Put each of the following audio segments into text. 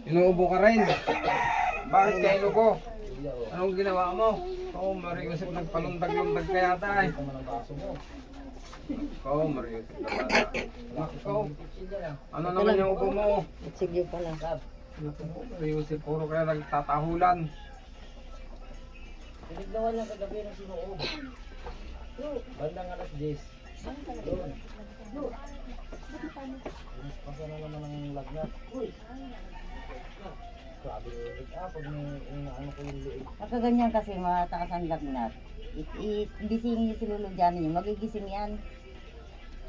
Inuubo ka rin. Bakit ka inuubo? Anong ginawa mo? Oo, Mariusip, nagpalundag-lundag ka yata eh. Oo, Mariusip na bata. Ikaw, ano naman yung ubo mo? Sige pala. Mariusip, puro kaya nagtatahulan. Pinigdawan lang kagabi ng sinuog. Bandang alas 10. Doon. Pasa na naman ang lagnat. Uy! Sabi ko, pag may ano ko yung liig. Pagkaganyan kasi mataas ang lagnat. Gisingin yung silulugyanin nyo, magigising yan.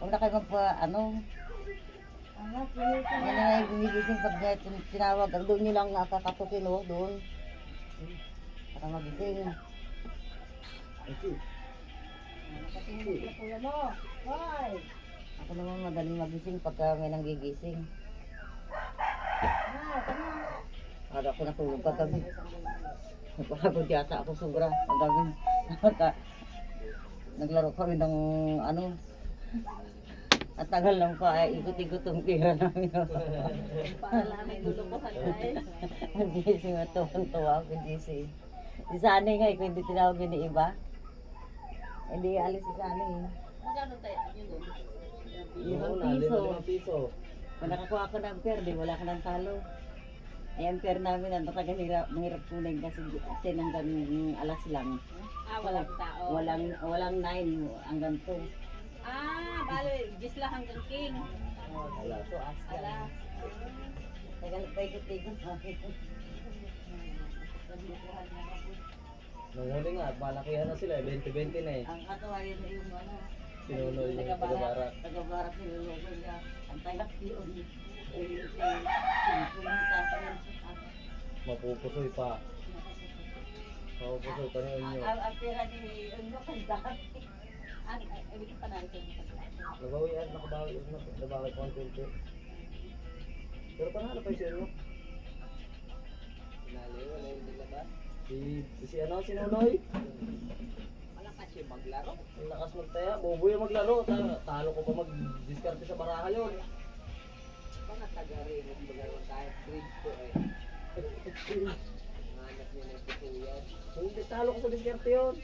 Huwag na kayo yan na gumigising pag tinawag. Doon nyo lang nakakatukin doon. Para magising. Ako naman madaling magising pagka may nanggigising. Para ako natulog kagabi. Napagod yata ako sobra kagabi. Naglaro kami ng at tagal lang pa ay ikot-ikot ang tira namin. Para lang may lulukuhan ay. Ang gising at tuwan-tuwa ako gising. Si Sunny nga, kung hindi tinawag yun ni iba. Hindi alis si Sunny. Magkano tayo yun doon? Limang piso. piso. Kung nakakuha ka ng per, di wala ka ng talo. Ay, ang per namin, ang matagal mahirap kunin kasi 10 hanggang alas lang. Walang tao. Walang 9 hanggang 2. Bale, Gisla hanggang King. Wala, so as Alas. Tagal pa ikot-ikot. Nung huli nga, malakihan na sila, 20-20 na eh. Ang katawarin na yung Sinunoy yung tagabarak. Tagabarak nilulukoy niya. Ang tagat yun. Mapupusoy pa. Mapupusoy pa niyo inyo. Ang pera ni Unyo kay dati. Ibig pa na rin. Nabawi yan, nabawi konti. Pero panalo pa yung inyo. Pinali, wala yung dilaban. Si Nunoy. Malakas yung maglaro. Ang lakas magtaya, bobo yung maglaro. Talo ko pa mag-discarte sa baraha yun. Mga taga-rin, maglaro kahit grade 2 eh. Hanap niya ng putuyan. Hindi, talo ko sa discarte yun.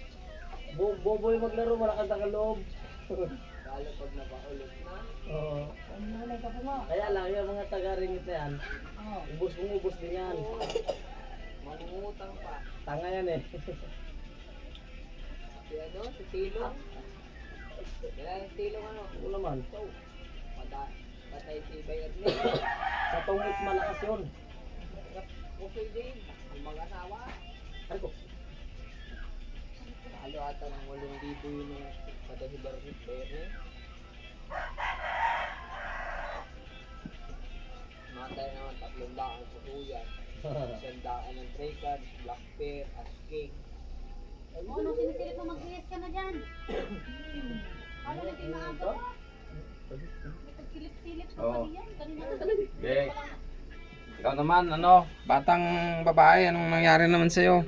Bobo yung maglaro, malakas ang loob. Lalo pag napaulot na. Oo. Kaya lang, yung mga taga-ringit na yan, ubos din yan. Mangungutang pa. Tanga yan eh. Si Tilong. Kailan yung Tilong Oo naman. Patay si Bayad May. Sa tungits malakas yun. Okay din. Ang mag-asawa. Ay ko. Lalo ata ng 8,000 yun yung patay si Bayad May. Matay naman 300 ang putuyan. 100 ng Traycard, Black Pear, Asking. Nung sinisilip mo mag-iis ka na dyan. Ano na kayo maaga pa? Nagsilip-silip ka pa diyan. Kanina Bek. Ikaw naman, batang babae, anong nangyari naman sa'yo?